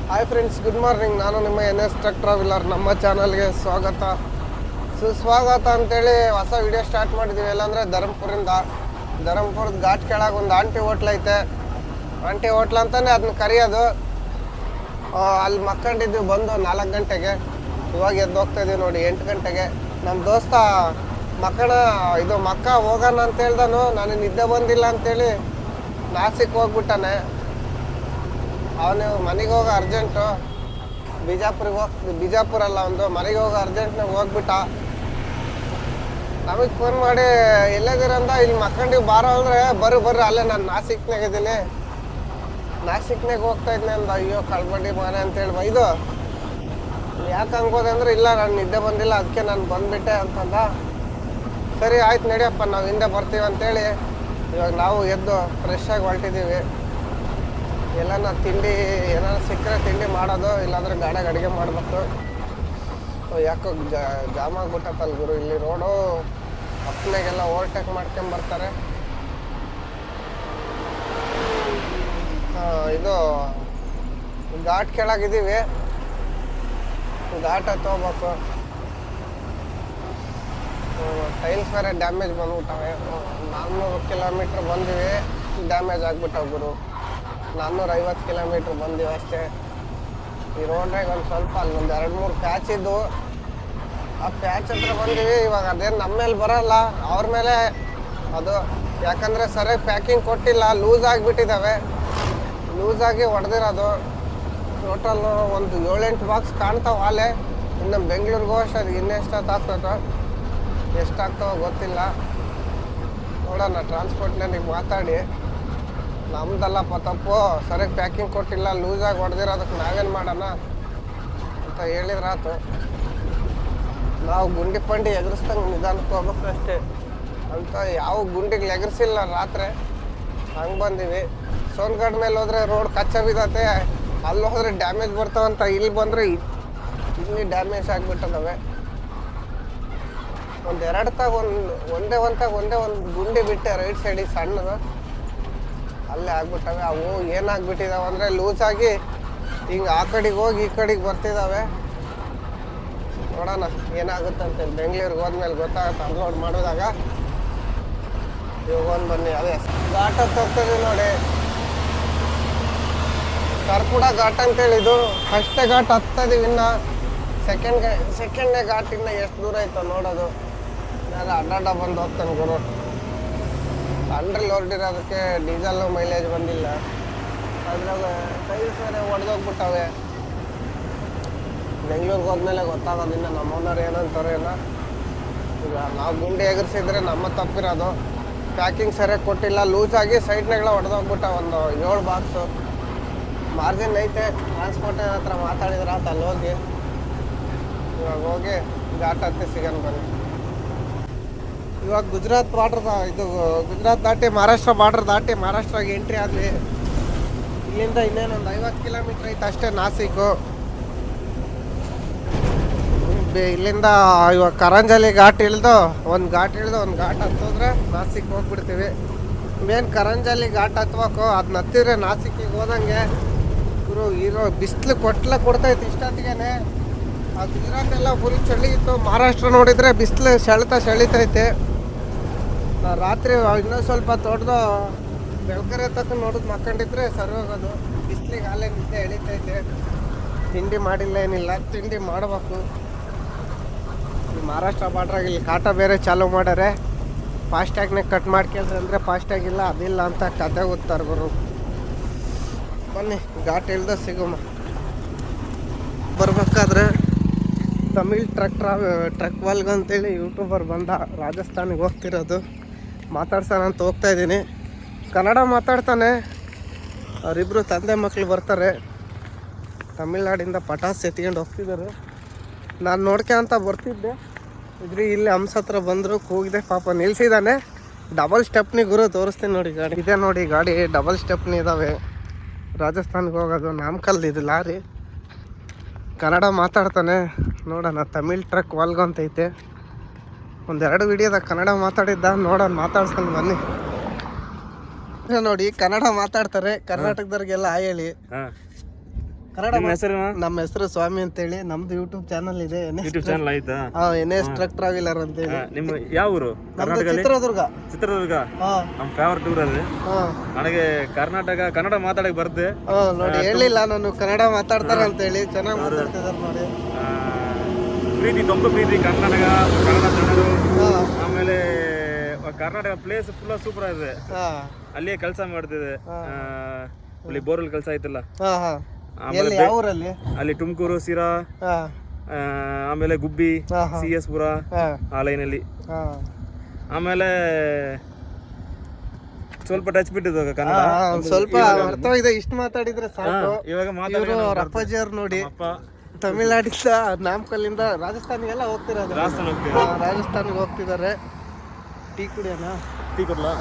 Hi friends, good morning. ನಾನು ನಿಮ್ಮ NS truck traveller. ನಮ್ಮ ಚಾನಲ್ಗೆ ಸ್ವಾಗತ ಸುಸ್ವಾಗತ ಅಂತೇಳಿ ಹೊಸ ವಿಡಿಯೋ ಸ್ಟಾರ್ಟ್ ಮಾಡಿದ್ದೀವಿ. ಎಲ್ಲಂದರೆ ಧರ್ಮಪುರದ ಘಾಟ್ ಕೆಳಗೆ ಒಂದು ಆಂಟಿ ಹೋಟ್ಲ್ ಐತೆ. ಆಂಟಿ ಹೋಟ್ಲ್ ಅಂತಲೇ ಅದನ್ನ ಕರೆಯೋದು. ಅಲ್ಲಿ ಮಕ್ಕಂಡಿದ್ದೀವಿ ಬಂದು 4 ಗಂಟೆಗೆ. ಇವಾಗ ಎದ್ದು ಹೋಗ್ತಾಯಿದ್ದೀವಿ ನೋಡಿ 8 ಗಂಟೆಗೆ. ನಮ್ಮ ದೋಸ್ತ ಮಕ್ಕ ಹೋಗೋಣ ಅಂತ ಹೇಳ್ದನು. ನನಗೆ ನಿದ್ದೆ ಬಂದಿಲ್ಲ ಅಂತೇಳಿ ನಾಸಿಕ್ ಹೋಗ್ಬಿಟ್ಟಾನೆ. ಅವನು ಮನೆಗೆ ಹೋಗೋ ಅರ್ಜೆಂಟು. ಬಿಜಾಪುರ ಅಲ್ಲ, ಒಂದು ಮನೆಗೆ ಹೋಗೋ ಅರ್ಜೆಂಟ್ನಾಗ ಹೋಗ್ಬಿಟ್ಟ. ನಮಗೆ ಫೋನ್ ಮಾಡಿ ಎಲ್ಲದಿರಂದ ಇಲ್ಲಿ ಮಕ್ಕಂಡಿವಿ ಬಾರೋ ಅಂದರೆ ಬರ್ರಿ ಅಲ್ಲೇ ನಾನು ನಾಸಿಕ್ನಾಗಿದ್ದೀನಿ, ನಾಸಿಕ್ನಾಗ ಹೋಗ್ತಾ ಇದ್ದೀನಿ ಅಂದ. ಅಯ್ಯೋ ಕಳ್ಬಡ್ಡಿ ಮಾನೆ ಅಂತೇಳಿ ಬೈದು. ಯಾಕೆ ಹಂಗೋದೆ ಅಂದರೆ ಇಲ್ಲ ನಾನು ನಿದ್ದೆ ಬಂದಿಲ್ಲ ಅದಕ್ಕೆ ನಾನು ಬಂದುಬಿಟ್ಟೆ ಅಂತಂದ. ಸರಿ ಆಯ್ತು ನಡಿಯಪ್ಪ, ನಾವು ಹಿಂದೆ ಬರ್ತೀವಿ ಅಂತೇಳಿ ಇವಾಗ ನಾವು ಎದ್ದು ಫ್ರೆಶ್ ಆಗಿ ಹೊರಟಿದ್ದೀವಿ. ಎಲ್ಲನ ತಿಂಡಿ ಏನಾರು ಸಿಕ್ಕರೆ ತಿಂಡಿ ಮಾಡೋದು, ಇಲ್ಲಾಂದ್ರೆ ಗಾಡಿಗೆ ಅಡುಗೆ ಮಾಡಬೇಕು. ಯಾಕೋ ಜಾಮ್ ಆಗ್ಬಿಟ್ಟತ್ತಲ್ಲ ಗುರು. ಇಲ್ಲಿ ರೋಡು ಅಪ್ಪನೆಗೆಲ್ಲ ಓವರ್ಟೇಕ್ ಮಾಡ್ಕೊಂಬರ್ತಾರೆ. ಇದು ಘಾಟ್ ಕೆಳಗಿದ್ದೀವಿ, ಘಾಟ್ ಹತ್ತೋಗ್ಬೇಕು. ಟೈಲ್ಸ್ ಬೇರೆ ಡ್ಯಾಮೇಜ್ ಬಂದ್ಬಿಟ್ಟವೆ. 400 ಕಿಲೋಮೀಟ್ರ್ ಬಂದಿವಿ, ಡ್ಯಾಮೇಜ್ ಆಗ್ಬಿಟ್ಟವು ಗುರು. 450 ಕಿಲೋಮೀಟ್ರ್ ಬಂದೀವಿ ಅಷ್ಟೇ. ಈ ರೋಡ್ನಾಗ ಒಂದು ಸ್ವಲ್ಪ ಅಲ್ಲಿ ಒಂದು 2-3 ಪ್ಯಾಚ್ ಇದ್ದು, ಆ ಪ್ಯಾಚ್ ಹತ್ರ ಬಂದೀವಿ. ಇವಾಗ ಅದೇನು ನಮ್ಮ ಮೇಲೆ ಬರೋಲ್ಲ, ಅವ್ರ ಮೇಲೆ ಅದು. ಯಾಕಂದರೆ ಸರಿಯಾಗಿ ಪ್ಯಾಕಿಂಗ್ ಕೊಟ್ಟಿಲ್ಲ, ಲೂಸ್ ಆಗಿಬಿಟ್ಟಿದ್ದಾವೆ. ಲೂಸಾಗಿ ಹೊಡೆದಿರೋದು. ಟೋಟಲ್ ಒಂದು 7-8 ಬಾಕ್ಸ್ ಕಾಣ್ತಾವೆ ಆಲೆ. ಇನ್ನು ಬೆಂಗಳೂರಿಗೂ ಅಷ್ಟೇ. ಅದು ಇನ್ನೆಷ್ಟೊತ್ತು ಆಗ್ತದೋ ಎಷ್ಟಾಗ್ತಾವೋ ಗೊತ್ತಿಲ್ಲ. ನೋಡೋಣ, ಟ್ರಾನ್ಸ್ಪೋರ್ಟ್ ಲೈನಿಗೆ ಮಾತಾಡಿ ನಮ್ದಲ್ಲಪ್ಪ ತಪ್ಪು, ಸರಿಯಾಗಿ ಪ್ಯಾಕಿಂಗ್ ಕೊಟ್ಟಿಲ್ಲ, ಲೂಸಾಗಿ ಹೊಡೆದಿರೋದಕ್ಕೆ ನಾವೇನು ಮಾಡೋಣ ಅಂತ ಹೇಳಿದ್ರಾತು. ನಾವು ಗುಂಡಿ ಪಂಡಿ ಎಗರಿಸ್ದಂಗೆ ನಿಧಾನಕ್ಕೆ ಹೋಗ್ಬೇಕು ಅಷ್ಟೇ ಅಂತ. ಯಾವ ಗುಂಡಿಗೆ ಎಗರಿಸಿಲ್ಲ ರಾತ್ರಿ, ಹಂಗೆ ಬಂದೀವಿ. ಸೋನ್ಗಢ ಮೇಲೆ ಹೋದರೆ ರೋಡ್ ಕಚ್ಚ ಬಿದ್ದತೆ, ಅಲ್ಲಿ ಹೋದರೆ ಡ್ಯಾಮೇಜ್ ಬರ್ತಾವಂತ. ಇಲ್ಲಿ ಬಂದರೆ ಇಲ್ಲಿ ಡ್ಯಾಮೇಜ್ ಆಗಿಬಿಟ್ಟದವೆ. ಒಂದೇ ಒಂದು ಗುಂಡಿ ಬಿಟ್ಟೆ ರೈಟ್ ಸೈಡಿಗೆ ಸಣ್ಣದು, ಅಲ್ಲೇ ಆಗ್ಬಿಟ್ಟವೆ. ಅವು ಏನಾಗ್ಬಿಟ್ಟಿದಾವೆ ಅಂದರೆ ಲೂಸಾಗಿ ಹಿಂಗೆ ಆ ಕಡೆಗೆ ಹೋಗಿ ಈ ಕಡೆಗೆ ಬರ್ತಿದ್ದಾವೆ. ನೋಡೋಣ ಏನಾಗುತ್ತಂತೆ. ಬೆಂಗಳೂರಿಗೆ ಹೋದ್ಮೇಲೆ ಗೊತ್ತಾಗುತ್ತೆ ಅನ್ಲೋಡ್ ಮಾಡಿದಾಗ. ಇವಾಗ ಬನ್ನಿ, ಅದೇ ಘಾಟ್ ಹತ್ತು ಹೋಗ್ತದೆ ನೋಡಿ. ಕರ್ಪುಡ ಘಾಟ್ ಅಂತೇಳಿದು ಫಸ್ಟೇ ಘಾಟ್ ಹತ್ತದೀವಿ. ಇನ್ನು ಸೆಕೆಂಡ್ನೇ ಘಾಟ್ ಇನ್ನು ಎಷ್ಟು ದೂರ ಐತೋ ನೋಡೋದು. ನಾನು ಅಡ್ಡಾಡ ಬಂದು ಹೋಗ್ತಾನೆ ಗುರು. ಅಂಡ್ರಲ್ಲಿ ಹೊರಟಿರೋದಕ್ಕೆ ಡೀಸೆಲ್ಲು ಮೈಲೇಜ್ ಬಂದಿಲ್ಲ. ಅದ್ರಾಗ ಟೈಲ್ಸ್ ಬೇರೆ ಒಡೆದೋಗ್ಬಿಟ್ಟವೆ. ಬೆಂಗಳೂರಿಗೆ ಹೋದ್ಮೇಲೆ ಗೊತ್ತಾಗೋದಿಲ್ಲ ನಮ್ಮ ಓನರ್ ಏನಂತಾರೆ ಏನೋ. ಈಗ ನಾವು ಗುಂಡಿ ಎಗರಿಸಿದ್ರೆ ನಮ್ಮ ತಪ್ಪಿರೋದು. ಪ್ಯಾಕಿಂಗ್ ಸರಿಯಾಗಿ ಕೊಟ್ಟಿಲ್ಲ, ಲೂಸಾಗಿ ಸೈಡ್ನಾಗೆಲ್ಲ ಹೊಡೆದೋಗ್ಬಿಟ್ಟ. ಒಂದು 7 ಬಾಕ್ಸು ಮಾರ್ಜಿನ್ ಐತೆ. ಟ್ರಾನ್ಸ್ಪೋರ್ಟ್ ಹತ್ರ ಮಾತಾಡಿದ್ರೆ ಆತ ಅಲ್ಲಿ ಹೋಗಿ. ಇವಾಗ ಹೋಗಿ ಘಾಟ್ ಹತ್ತಿ ಸಿಗೋಣ ಬನ್ನಿ. ಇವಾಗ ಗುಜರಾತ್ ದಾಟಿ ಮಹಾರಾಷ್ಟ್ರ ಬಾರ್ಡ್ರ್ ದಾಟಿ ಮಹಾರಾಷ್ಟ್ರಾಗೆ ಎಂಟ್ರಿ ಆಗಲಿ. ಇಲ್ಲಿಂದ ಇನ್ನೇನೊಂದು 50 ಕಿಲೋಮೀಟ್ರ್ ಐತೆ ಅಷ್ಟೇ ನಾಸಿಕು. ಇಲ್ಲಿಂದ ಇವಾಗ ಕರಂಜಾಲಿ ಘಾಟ್ ಇಳಿದು ಒಂದು ಘಾಟ್ ಹತ್ತೋದ್ರೆ ನಾಸಿಕ್ ಹೋಗ್ಬಿಡ್ತೀವಿ. ಮೇನ್ ಕರಂಜಾಲಿ ಘಾಟ್ ಹತ್ಬೇಕು. ಅದನ್ನ ಹತ್ತಿದ್ರೆ ನಾಸಿಕ್ಕಿಗೆ ಹೋದಂಗೆ ಗುರು. ಬಿಸಿಲು ಕೊಡ್ತೈತೆ ಇಷ್ಟೊತ್ತಿಗೆ. ಆ ಗುಜರಾತ್ ಎಲ್ಲ ಫುಲ್ ಚಳಿ ಇತ್ತು. ಮಹಾರಾಷ್ಟ್ರ ನೋಡಿದರೆ ಬಿಸಿಲು ಸೆಳಿತೈತೆ. ರಾತ್ರಿ ಇನ್ನೂ ಸ್ವಲ್ಪ ತೊಡ್ದು ಬೆಳಕರೆ ತಕ್ಕ ನೋಡಿದ್ ಮಕ್ಕಂಡಿದ್ರೆ ಸರಿ ಹೋಗೋದು. ಬಿಸಿಲಿಗೆ ಅಲ್ಲೇ ನಿದ್ದೆ ಎಳಿತೈತೆ. ತಿಂಡಿ ಮಾಡಿಲ್ಲ ಏನಿಲ್ಲ, ತಿಂಡಿ ಮಾಡಬೇಕು. ಈ ಮಹಾರಾಷ್ಟ್ರ ಬಾರ್ಡ್ರಾಗ ಇಲ್ಲಿ ಕಾಟ ಬೇರೆ ಚಾಲೂ ಮಾಡ್ಯಾರೆ. ಫಾಸ್ಟ್ಯಾಗ್ನಾಗ ಕಟ್ ಮಾಡ್ಕೊಂಡ್ರೆ ಅಂದರೆ ಫಾಸ್ಟ್ಯಾಗ್ ಇಲ್ಲ, ಅದಿಲ್ಲ ಅಂತ ಕತೆ ಓದ್ತಾರೆ ಗುರು. ಬನ್ನಿ ಘಾಟ್ ಇಳ್ದ ಸಿಗುಮ. ಬರ್ಬೇಕಾದ್ರೆ ತಮಿಳ್ ಟ್ರಕ್ ವಾಲ್ಗ್ ಅಂತೇಳಿ ಯೂಟ್ಯೂಬರ್ ಬಂದ, ರಾಜಸ್ಥಾನಿಗೆ ಹೋಗ್ತಿರೋದು. ಮಾತಾಡ್ಸೋಣ ಅಂತ ಹೋಗ್ತಾಯಿದ್ದೀನಿ. ಕನ್ನಡ ಮಾತಾಡ್ತಾನೆ. ಅವರಿಬ್ಬರು ತಂದೆ ಮಕ್ಕಳು ಬರ್ತಾರೆ. ತಮಿಳ್ನಾಡಿಂದ ಪಟಾಸ್ ಎತ್ಕೊಂಡು ಹೋಗ್ತಿದ್ದಾರೆ. ನಾನು ನೋಡ್ಕೊಂತ ಬರ್ತಿದ್ದೆ. ಇಲ್ಲಿ ಹಂಸ ಹತ್ರ ಬಂದರು, ಕೂಗಿದೆ. ಪಾಪ ನಿಲ್ಸಿದ್ದಾನೆ. ಡಬಲ್ ಸ್ಟೆಪ್ನಿ ಗುರು, ತೋರಿಸ್ತೀನಿ ನೋಡಿ ಗಾಡಿ. ಇದೆ ನೋಡಿ ಗಾಡಿ, ಡಬಲ್ ಸ್ಟೆಪ್ನಿ ಇದ್ದಾವೆ. ರಾಜಸ್ಥಾನ್ಗೆ ಹೋಗೋದು. ನಾಮಕಲ್ದು ಇದು ಲಾರಿ. ಕನ್ನಡ ಮಾತಾಡ್ತಾನೆ. ನೋಡೋಣ. ತಮಿಳ್ ಟ್ರಕ್ ವಾಲ್ಗ್ ಅಂತೈತೆ. 1-2 ವಿಡಿಯೋದಾಗ ಕನ್ನಡ ಮಾತಾಡಿದ್ದ. ನೋಡೋಣ, ಮಾತಾಡ್ಸ್ಕೊಂಡು ಬನ್ನಿ. ನೋಡಿ ಕನ್ನಡ ಮಾತಾಡ್ತಾರೆ. ಕರ್ನಾಟಕದವ್ರಿಗೆಲ್ಲ ಹೇಳಿ. ಕನ್ನಡ. ನಿಮ್ಮ ಹೆಸರೇನಾ? ನಮ್ಮ ಹೆಸರು ಸ್ವಾಮಿ ಅಂತೇಳಿ. ನಮ್ದು ಯೂಟ್ಯೂಬ್ ಚಾನಲ್ ಇದೆ, ಯೂಟ್ಯೂಬ್ ಚಾನಲ್ ಆಯ್ತಾ? NS ಟ್ರಕ್ ಟ್ರಾವೆಲರ್ ಅಂತೇಳಿ. ನಿಮ್ಮ ಯಾವ ಊರು? ಚಿತ್ರದುರ್ಗ. ಚಿತ್ರದುರ್ಗ ಹಾ ನಮ್ಮ ಫೇವರೇಟ್ ಊರು ಅದು. ಹಾ ನನಗೆ ಕನ್ನಡ ಮಾತಾಡಕ್ ಬರ್ದೆ. ನೋಡಿ ಹೇಳಿಲ್ಲ ನಾನು ಕನ್ನಡ ಮಾತಾಡ್ತಾರ ಅಂತೇಳಿ. ಚೆನ್ನಾಗಿ ಮಾತಾಡ್ತಿದಾರೆ ನೋಡಿ. ತುಂಬ ಪ್ರೀತಿ ಕನ್ನಡ ಜನರು. ಆಮೇಲೆ ಕರ್ನಾಟಕ ಪ್ಲೇಸ್ ಫುಲ್ ಸೂಪರ್ ಇದೆ. ಅಲ್ಲಿಯೇ ಕೆಲಸ ಮಾಡ್ತಿದೆ. ಅಲ್ಲಿ ಬೋರ್ವೆಲ್ ಕೆಲಸ ಆಯ್ತಲ್ಲ, ಅಲ್ಲಿ ತುಮಕೂರು, ಸಿರಾ, ಆಮೇಲೆ ಗುಬ್ಬಿ, CS ಪುರ ಆ ಲೈನಲ್ಲಿ. ಆಮೇಲೆ ಸ್ವಲ್ಪ ಟಚ್ ಬಿಟ್ಟಿದ್ದು ಕನ್ನಡ, ಸ್ವಲ್ಪ ಅರ್ಥವಾಗಿದೆ. ಇಷ್ಟು ಮಾತಾಡಿದ್ರೆ ಸಾಕು. ಇವಾಗ ಅವ್ರ ಅಪ್ಪಾಜಿ ಅವ್ರು ನೋಡಿ ತಮಿಳ್ನಾಡಿಂದ ನಾಮಕಲ್ಲಿಂದ ರಾಜಸ್ಥಾನಿಗೆಲ್ಲ ಹೋಗ್ತಿರೋದು. ರಾಜಸ್ಥಾನಿಗೆ ಹೋಗ್ತಿದ್ದಾರೆ. ಟೀ ಕುಡಿಯೋಣ? ಟೀ ಕೊಡ್ಲಾ?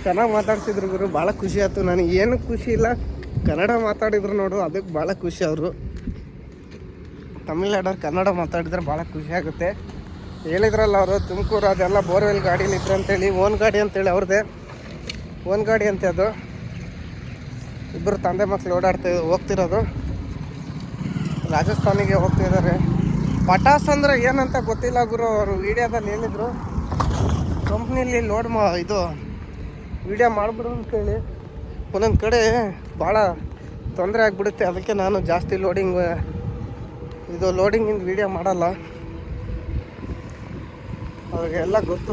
ಚೆನ್ನಾಗಿ ಮಾತಾಡ್ಸಿದ್ರು ಗುರು, ಭಾಳ ಖುಷಿ ಆಯ್ತು. ನನಗೆ ಏನು ಖುಷಿ ಇಲ್ಲ, ಕನ್ನಡ ಮಾತಾಡಿದ್ರು ನೋಡು ಅದಕ್ಕೆ ಭಾಳ ಖುಷಿ. ಅವರು ತಮಿಳ್ನಾಡವ್ರು ಕನ್ನಡ ಮಾತಾಡಿದ್ರೆ ಭಾಳ ಖುಷಿ ಆಗುತ್ತೆ. ಹೇಳಿದ್ರಲ್ಲ ಅವರು ತುಮಕೂರು ಅದೆಲ್ಲ ಬೋರ್ವೆಲ್ ಗಾಡೀಲಿ ಇದ್ರು ಅಂತೇಳಿ. ಓನ್ ಗಾಡಿ ಅಂತೇಳಿ ಅವ್ರದ್ದೇ ಓನ್ ಗಾಡಿ ಅಂತೆ ಅದು. ಇಬ್ಬರು ತಂದೆ ಮಕ್ಕಳು ಹೋಗ್ತಿರೋದು ರಾಜಸ್ಥಾನಿಗೆ ಹೋಗ್ತಿದ್ದಾರೆ. ಪಟಾಸ್ ಅಂದರೆ ಏನಂತ ಗೊತ್ತಿಲ್ಲ ಗುರು. ಅವರು ವೀಡಿಯೋದಲ್ಲಿ ಹೇಳಿದರು ಕಂಪ್ನಿಲಿ ಇದು ವೀಡಿಯೋ ಮಾಡಿಬಿಡು ಅಂತೇಳಿ. ಒಂದೊಂದು ಕಡೆ ಭಾಳ ತೊಂದರೆ ಆಗಿಬಿಡುತ್ತೆ. ಅದಕ್ಕೆ ನಾನು ಜಾಸ್ತಿ ಲೋಡಿಂಗಿಂದ ವೀಡಿಯೋ ಮಾಡಲ್ಲ. ಅವ್ರಿಗೆಲ್ಲ ಗೊತ್ತು.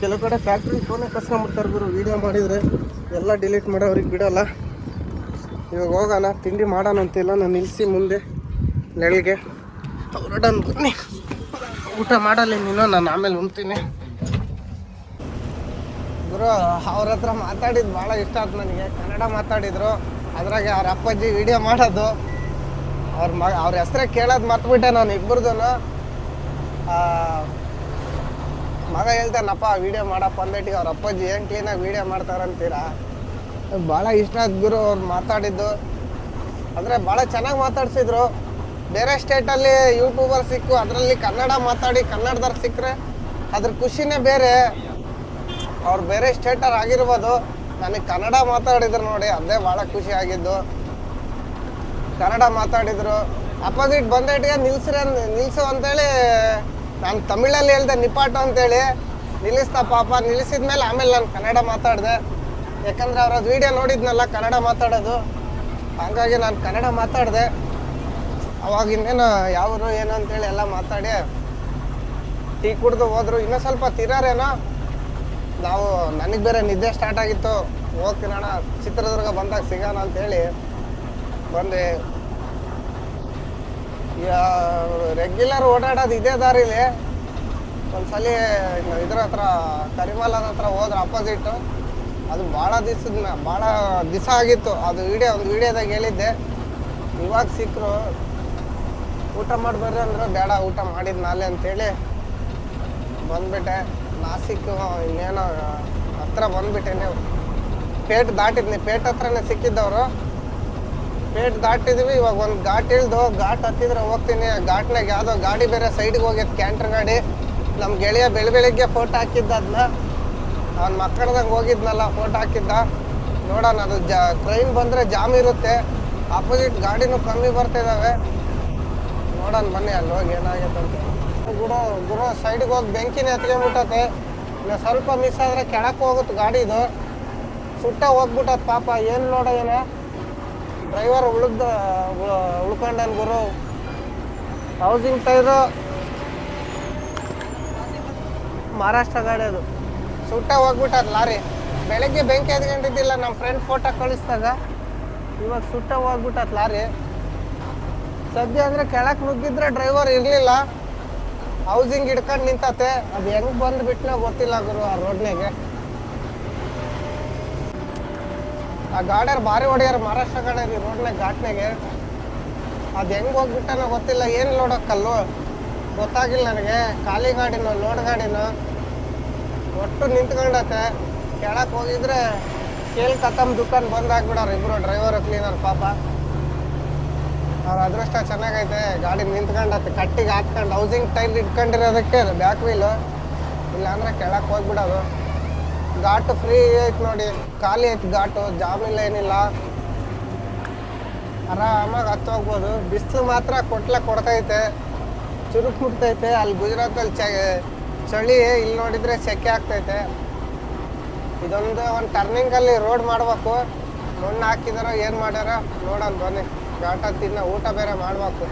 ಕೆಲವು ಕಡೆ ಫ್ಯಾಕ್ಟ್ರಿ ಫೋನೇ ಕಸ್ಕೊಂಬಿಡ್ತಾರೆ ಗುರು. ವೀಡಿಯೋ ಮಾಡಿದರೆ ಎಲ್ಲ ಡಿಲೀಟ್ ಮಾಡೋ ಅವ್ರಿಗೆ ಬಿಡೋಲ್ಲ. ಇವಾಗ ಹೋಗೋಣ, ತಿಂಡಿ ಮಾಡೋಣ ಅಂತಿಲ್ಲ. ನಾನು ನಿಲ್ಲಿಸಿ ಮುಂದೆ ನೆರಳಿಗೆ ಹೊರಡೋಣ. ಬನ್ನಿ, ಊಟ ಮಾಡಲ್ಲ ನೀನು, ನಾನು ಆಮೇಲೆ ಉಣ್ತೀನಿ. ಗುರು ಅವ್ರ ಹತ್ರ ಮಾತಾಡಿದ್ದು ಭಾಳ ಇಷ್ಟ ಆಯ್ತು ನನಗೆ. ಕನ್ನಡ ಮಾತಾಡಿದರು, ಅದ್ರಾಗೆ ಅವ್ರ ಅಪ್ಪಾಜಿ ವಿಡಿಯೋ ಮಾಡೋದು, ಅವ್ರ ಹೆಸರೇ ಕೇಳೋದು ಮರ್ತ್ಬಿಟ್ಟೆ ನಾನು. ಇಬ್ಬರದು ಮಗ ಹೇಳ್ತಾನಪ್ಪ ವಿಡಿಯೋ ಮಾಡಪ್ಪ ಅಂದೇಟಿಗೆ ಅವ್ರ ಅಪ್ಪಾಜಿ ಏನು ಕ್ಲೀನಾಗಿ ವಿಡಿಯೋ ಮಾಡ್ತಾರಂತೀರಾ. ಭಾಳ ಇಷ್ಟ ಆಯ್ತು ಗುರು ಅವ್ರು ಮಾತಾಡಿದ್ದು. ಅಂದರೆ ಭಾಳ ಚೆನ್ನಾಗಿ ಮಾತಾಡ್ಸಿದ್ರು. ಬೇರೆ ಸ್ಟೇಟಲ್ಲಿ ಯೂಟ್ಯೂಬರ್ ಸಿಕ್ಕು ಅದರಲ್ಲಿ ಕನ್ನಡ ಮಾತಾಡಿ ಕನ್ನಡದವ್ರು ಸಿಕ್ಕರೆ ಅದ್ರ ಖುಷಿನೇ ಬೇರೆ. ಅವ್ರು ಬೇರೆ ಸ್ಟೇಟರ್ ಆಗಿರ್ಬೋದು, ನನಗೆ ಕನ್ನಡ ಮಾತಾಡಿದ್ರು ನೋಡಿ ಅದೇ ಭಾಳ ಖುಷಿ ಆಗಿದ್ದು. ಕನ್ನಡ ಮಾತಾಡಿದರು. ಅಪೋಸಿಟ್ ಬಂದೇಟಿಗೆ ನಿಲ್ಲಿಸು ಅಂತೇಳಿ ನಾನು ತಮಿಳಲ್ಲಿ ಹೇಳ್ದೆ ನಿಪಾಟು ಅಂತೇಳಿ. ನಿಲ್ಲಿಸ್ತಾ ಪಾಪ. ನಿಲ್ಲಿಸಿದ್ಮೇಲೆ ಆಮೇಲೆ ನಾನು ಕನ್ನಡ ಮಾತಾಡಿದೆ. ಯಾಕಂದರೆ ಅವ್ರದ್ದು ವೀಡಿಯೋ ನೋಡಿದ್ನಲ್ಲ ಕನ್ನಡ ಮಾತಾಡೋದು, ಹಾಗಾಗಿ ನಾನು ಕನ್ನಡ ಮಾತಾಡಿದೆ. ಅವಾಗ ಇನ್ನೇನು ಯಾವರು ಏನು ಅಂತೇಳಿ ಎಲ್ಲ ಮಾತಾಡಿ ಟೀ ಕುಡ್ದು ಹೋದರು. ಇನ್ನೂ ಸ್ವಲ್ಪ ತಿರಾರೇನೋ. ನಾವು ನನಗೆ ಬೇರೆ ನಿದ್ದೆ ಸ್ಟಾರ್ಟ್ ಆಗಿತ್ತು. ಹೋಗ್ತೀನಣ್ಣ ಚಿತ್ರದುರ್ಗ ಬಂದಾಗ ಸಿಗೋಣ ಅಂತೇಳಿ ಬಂದೆ. ರೆಗ್ಯುಲರ್ ಓಡಾಡೋದು ಇದೇ ದಾರಿಲಿ. ಒಂದ್ಸಲ ಇದ್ರ ಹತ್ರ ಕರಿಮಲದ ಹತ್ರ ಹೋದ್ರೆ ಅಪೋಸಿಟ್ಟು, ಅದು ಭಾಳ ದಿವಸ ಆಗಿತ್ತು. ಅದು ಒಂದು ವಿಡಿಯೋದಾಗ ಹೇಳಿದ್ದೆ. ಇವಾಗ ಸಿಕ್ಕರು. ಊಟ ಮಾಡಿಬರ್ರಿ ಅಂದ್ರೆ ಬೇಡ, ಊಟ ಮಾಡಿದ್ದು ನಾಳೆ ಅಂತೇಳಿ ಬಂದ್ಬಿಟ್ಟೆ. ನಾಸಿಕ್ ಇನ್ನೇನೋ ಹತ್ರ ಬಂದ್ಬಿಟ್ಟೆ. ನೀವು ಪೇಟ್ ದಾಟಿದ್ನಿ. ಪೇಟ್ ಹತ್ರನೇ ಸಿಕ್ಕಿದ್ದವರು. ಪೇಟ್ ದಾಟಿದ್ವಿ. ಇವಾಗ ಒಂದು ಘಾಟ್ ಇಳ್ದು ಘಾಟ್ ಹತ್ತಿದ್ರೆ ಹೋಗ್ತೀನಿ. ಘಾಟ್ನಾಗ ಯಾವುದೋ ಗಾಡಿ ಬೇರೆ ಸೈಡ್ಗೆ ಹೋಗ್ಯದ, ಕ್ಯಾಂಟ್ರ್ ಗಾಡಿ. ನಮ್ಮ ಗೆಳೆಯ ಬೆಳಿಗ್ಗೆ ಫೋಟೋ ಹಾಕಿದ್ದ. ಅದನ್ನ ಅವ್ನು ಮಕ್ಕಳದಂಗೆ ಹೋಗಿದ್ನಲ್ಲ, ಫೋಟೋ ಹಾಕಿದ್ದ. ನೋಡೋಣ, ಅದು ಟ್ರೈನ್ ಬಂದರೆ ಜಾಮ್ ಇರುತ್ತೆ. ಆಪೋಸಿಟ್ ಗಾಡಿನೂ ಕಮ್ಮಿ ಬರ್ತಿದ್ದಾವೆ. ನೋಡೋಣ ಬನ್ನಿ, ಅಲ್ಲಿ ಹೋಗಿ ಏನಾಗೈತೆ ಅಂತ. ಗುರು ಸೈಡ್ಗೆ ಹೋಗಿ ಬೆಂಕಿನ ಎತ್ಕೊಂಡ್ಬಿಟ್ಟತೆ. ಇನ್ನು ಸ್ವಲ್ಪ ಮಿಸ್ ಆದರೆ ಕೆಳಕ್ಕೆ ಹೋಗುತ್ತೆ ಗಾಡಿದು. ಸುಟ್ಟ ಹೋಗ್ಬಿಟ್ಟತ್ ಪಾಪ. ಏನು ನೋಡೋಣ, ಡ್ರೈವರ್ ಉಳ್ಕೊಂಡನ್ ಗುರು. ಹೌಸಿಂಗ್ ಟೈರು ಮಹಾರಾಷ್ಟ್ರ ಗಾಡಿ ಅದು. ಸುಟ್ಟ ಹೋಗ್ಬಿಟ್ಟದ ಲಾರಿ. ಬೆಳಗ್ಗೆ ಬೆಂಕಿ ಎತ್ಕೊಂಡಿದ್ದಿಲ್ಲ ನಮ್ಮ ಫ್ರೆಂಡ್ ಫೋಟೋ ಕಳಿಸ್ದಾಗ. ಇವಾಗ ಸುಟ್ಟ ಹೋಗ್ಬಿಟ್ಟದ ಲಾರಿ. ಸದ್ಯ ಅಂದರೆ ಕೆಳಕ್ಕೆ ನುಗ್ಗಿದ್ರೆ ಡ್ರೈವರ್ ಇರಲಿಲ್ಲ. ಹೌಸಿಂಗ್ ಹಿಡ್ಕೊಂಡು ನಿಂತತೆ. ಅದು ಹೆಂಗೆ ಬಂದುಬಿಟ್ನೋ ಗೊತ್ತಿಲ್ಲ ಗುರು ಆ ರೋಡ್ನಾಗೆ. ಆ ಗಾಡಿಯರು ಭಾರಿ ಹೊಡೆಯಾರ, ಮಹಾರಾಷ್ಟ್ರ ಗಾಡಿಯರು ರೋಡ್ನಾಗ ಘಾಟ್ನಾಗೆ. ಅದು ಹೆಂಗೆ ಹೋಗ್ಬಿಟ್ಟನೋ ಗೊತ್ತಿಲ್ಲ. ಏನು ನೋಡೋಕ್ಕಲ್ಲು ಗೊತ್ತಾಗಿಲ್ಲ ನನಗೆ. ಖಾಲಿ ಗಾಡಿನೋ ಲೋಡ್ ಗಾಡಿನೋ ಒಟ್ಟು ನಿಂತ್ಕೊಂಡತೆ. ಕೆಳಕ್ಕೆ ಹೋಗಿದ್ರೆ ಕೇಳಿ ಕತ್ತಮ್ಮ ದುಕಾನ್ ಬಂದ್ ಆಗ್ಬಿಡೋರು ಇಬ್ಬರು, ಡ್ರೈವರು ಕ್ಲೀನರ್ ಪಾಪ. ಅವ್ರ ಅದೃಷ್ಟ ಚೆನ್ನಾಗೈತೆ. ಗಾಡಿ ನಿಂತ್ಕೊಂಡತ್ತೆ, ಕಟ್ಟಿಗೆ ಹಾಕ್ಕೊಂಡು. ಹೌಸಿಂಗ್ ಟೈರ್ ಇಟ್ಕೊಂಡಿರೋದಕ್ಕೆ ಬ್ಯಾಕ್ ವೀಲು, ಇಲ್ಲಾಂದ್ರೆ ಕೆಳಕ್ಕೆ ಹೋಗ್ಬಿಡೋದು. ಘಾಟು ಫ್ರೀ ಐತೆ ನೋಡಿ, ಖಾಲಿ ಐತೆ ಘಾಟು, ಜಾಮಿಲ್ಲ ಏನಿಲ್ಲ. ಆರಾಮಾಗಿ ಹತ್ತು ಹೋಗ್ಬೋದು. ಬಿಸಿಲು ಮಾತ್ರ ಕೊಡ್ತೈತೆ, ಚುರುಕು ಮುಟ್ತೈತೆ. ಅಲ್ಲಿ ಗುಜರಾತಲ್ಲಿ ಚಳಿ, ಇಲ್ಲಿ ನೋಡಿದರೆ ಸೆಕೆ ಆಗ್ತೈತೆ. ಇದೊಂದು ಟರ್ನಿಂಗಲ್ಲಿ ರೋಡ್ ಮಾಡಬೇಕು. ಮಣ್ಣು ಹಾಕಿದಾರೋ ಏನು ಮಾಡ್ಯಾರೋ ನೋಡೋಣ ಬನ್ನಿ. ಘಾಟ ತಿನ್ನ ಊಟ ಬೇರೆ ಮಾಡಬೇಕು.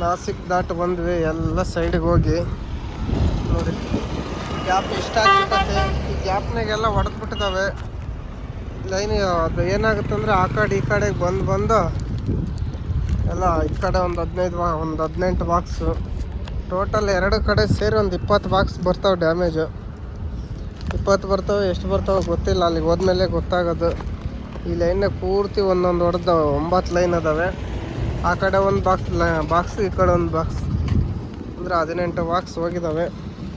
ನಾಸಿಕ್ ದಾಟ್ ಬಂದ್ವಿ, ಎಲ್ಲ ಸೈಡಿಗೆ ಹೋಗಿ ನೋಡಿ. ಗ್ಯಾಪ್ ಇಷ್ಟ ಆಗ್ಬಿಟ್ಟೈತೆ. ಈ ಗ್ಯಾಪ್ನಾಗೆಲ್ಲ ಹೊಡೆದ್ಬಿಟ್ಟಿದ್ದಾವೆ ಲೈನ್. ಅದು ಏನಾಗುತ್ತೆ ಅಂದರೆ ಆ ಕಡೆ ಈ ಕಡೆಗೆ ಬಂದು ಎಲ್ಲ ಈ ಕಡೆ ಒಂದು 18 ಬಾಕ್ಸು ಟೋಟಲ್. ಎರಡು ಕಡೆ ಸೇರಿ ಒಂದು 20 ಬಾಕ್ಸ್ ಬರ್ತಾವೆ ಡ್ಯಾಮೇಜು. 20 ಬರ್ತಾವೆ, ಎಷ್ಟು ಬರ್ತಾವೆ ಗೊತ್ತಿಲ್ಲ, ಅಲ್ಲಿಗೆ ಹೋದ್ಮೇಲೆ ಗೊತ್ತಾಗೋದು. ಈ ಲೈನ್ನಾಗ ಪೂರ್ತಿ ಒಂದೊಂದು ಹೊಡೆದ 9 ಲೈನ್ ಅದಾವೆ. ಆ ಕಡೆ ಒಂದು ಬಾಕ್ಸ್ ಈ ಕಡೆ ಒಂದು ಬಾಕ್ಸ್ ಅಂದರೆ 18 ಬಾಕ್ಸ್ ಹೋಗಿದ್ದಾವೆ.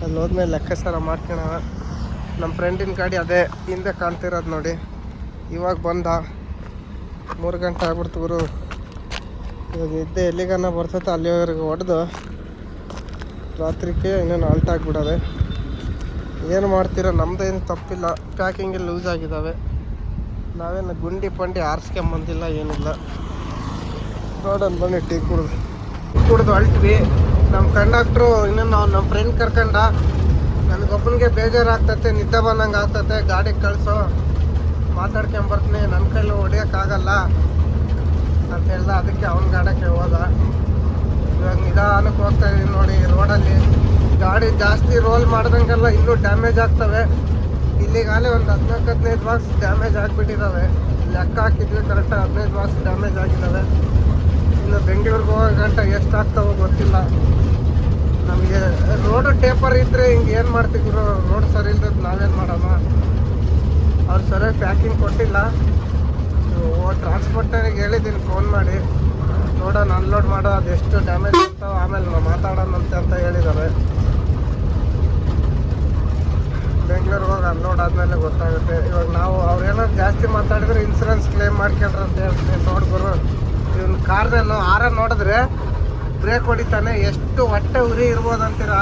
ಅಲ್ಲಿ ಹೋದ್ಮೇಲೆ ಲೆಕ್ಕಾಚಾರ ಮಾಡ್ಕೊಳವ. ನಮ್ಮ ಫ್ರೆಂಡಿನ ಗಾಡಿ ಅದೇ ಹಿಂದೆ ಕಾಣ್ತಿರೋದು ನೋಡಿ. ಇವಾಗ ಬಂದ 3 ಗಂಟೆ ಆಗ್ಬಿಡ್ತು ಗುರು. ಇವಾಗ ನಿದ್ದೆ ಎಲ್ಲಿಗನ್ನ ಬರ್ತೈತೆ ಅಲ್ಲಿವರೆಗೆ ಹೊಡೆದು ರಾತ್ರಿಗೆ ಇನ್ನೇನು ಆಲ್ಟ್ ಆಗಿಬಿಡೋದೆ. ಏನು ಮಾಡ್ತೀರೋ ನಮ್ಮದೇನು ತಪ್ಪಿಲ್ಲ. ಪ್ಯಾಕಿಂಗ್ ಲೂಸ್ ಆಗಿದ್ದಾವೆ. ನಾವೇನು ಗುಂಡಿ ಪಂಡಿ ಆರಿಸ್ಕೊಂಬಂದಿಲ್ಲ, ಏನಿಲ್ಲ. ನೋಡೋಣ ಬನ್ನಿ. ಟೀ ಕುಡ್ದು ಹೊಲ್ಟ್ವಿ. ನಮ್ಮ ಕಂಡಕ್ಟ್ರು ಇನ್ನೇನು ನಮ್ಮ ಫ್ರೆಂಡ್ ಕರ್ಕೊಂಡ. ನನಗೊಬ್ಬನಿಗೆ ಬೇಜಾರಾಗ್ತೈತೆ, ನಿದ್ದೆ ಬಂದಂಗೆ ಆಗ್ತೈತೆ, ಗಾಡಿಗೆ ಕಳಿಸೋ, ಮಾತಾಡ್ಕೊಂಬರ್ತೀನಿ, ನನ್ನ ಕೈಲಿ ಹೊಡಿಯೋಕ್ಕಾಗಲ್ಲ ಅಂತ ಹೇಳ್ದ. ಅದಕ್ಕೆ ಅವನ ಗಾಡಕ್ಕೆ ಹೋದ. ಇವಾಗ ನಿಧಾನಕ್ಕೆ ಹೋಗ್ತಾ ಇದೀನಿ ನೋಡಿ. ರೋಡಲ್ಲಿ ಗಾಡಿ ಜಾಸ್ತಿ ರೋಲ್ ಮಾಡ್ದಂಗೆಲ್ಲ ಇನ್ನೂ ಡ್ಯಾಮೇಜ್ ಆಗ್ತವೆ. ಇಲ್ಲಿಗಾಲೇ ಒಂದು 14-15 ಬಾಕ್ಸ್ ಡ್ಯಾಮೇಜ್ ಆಗಿಬಿಟ್ಟಿದ್ದಾವೆ. ಲೆಕ್ಕ ಹಾಕಿದ್ವಿ ಕರೆಕ್ಟಾಗಿ 15 ಬಾಕ್ಸ್ ಡ್ಯಾಮೇಜ್ ಆಗಿದ್ದಾವೆ. ಇನ್ನು ಬೆಂಗಳೂರಿಗೆ ಹೋಗೋ ಗಂಟ ಎಷ್ಟು ಆಗ್ತಾವೋ ಗೊತ್ತಿಲ್ಲ. ನಮಗೆ ರೋಡು ಟೇಪರ್ ಇದ್ದರೆ ಹಿಂಗೆ ಏನು ಮಾಡ್ತೀವಿ, ರೋಡ್ ಸರಿ ಇಲ್ದದ್ದು ನಾವೇನು ಮಾಡೋಣ. ಅವ್ರು ಸರಿಯಾಗಿ ಪ್ಯಾಕಿಂಗ್ ಕೊಟ್ಟಿಲ್ಲ. ಟ್ರಾನ್ಸ್ಪೋರ್ಟರಿಗೆ ಹೇಳಿದ್ದೀನಿ ಫೋನ್ ಮಾಡಿ, ನೋಡೋಣ ಅನ್ಲೋಡ್ ಮಾಡೋ ಅದೆಷ್ಟು ಡ್ಯಾಮೇಜ್ ಆಗ್ತಾವೆ ಆಮೇಲೆ ಮಾತಾಡೋಣಂತೆ ಅಂತ ಹೇಳಿದ್ದಾರೆ. ಬೆಂಗಳೂರಿಗೆ ಹೋಗಿ ಅನ್ಲೋಡ್ ಆದಮೇಲೆ ಗೊತ್ತಾಗುತ್ತೆ. ಇವಾಗ ನಾವು ಅವ್ರೇನಾದ್ರು ಜಾಸ್ತಿ ಮಾತಾಡಿದ್ರೆ ಇನ್ಸೂರೆನ್ಸ್ ಕ್ಲೇಮ್ ಮಾಡ್ಕೊಂಡ್ರೆ ಅಂತ ಹೇಳ್ತೀನಿ. ನೋಡ್ಬರು ಇವನು ಕಾರ್ನಲ್ಲಿ ನೋಡಿದ್ರೆ ಬ್ರೇಕ್ ಹೊಡಿತಾನೆ, ಎಷ್ಟು ಹೊಟ್ಟೆ ಉರಿ ಇರ್ಬೋದು ಅಂತೀರಾ.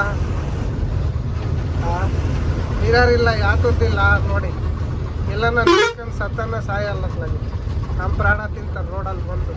ಇರೋರಿಲ್ಲ, ಯಾತುದ್ದಿಲ್ಲ ನೋಡಿ. ಎಲ್ಲ ನಾನು ಸತ್ತನ್ನ ಸಾಯಲ್ಲ, ನಮ್ಮ ಪ್ರಾಣ ತಿಂತಾರೆ ರೋಡಲ್ಲಿ ಬಂದು.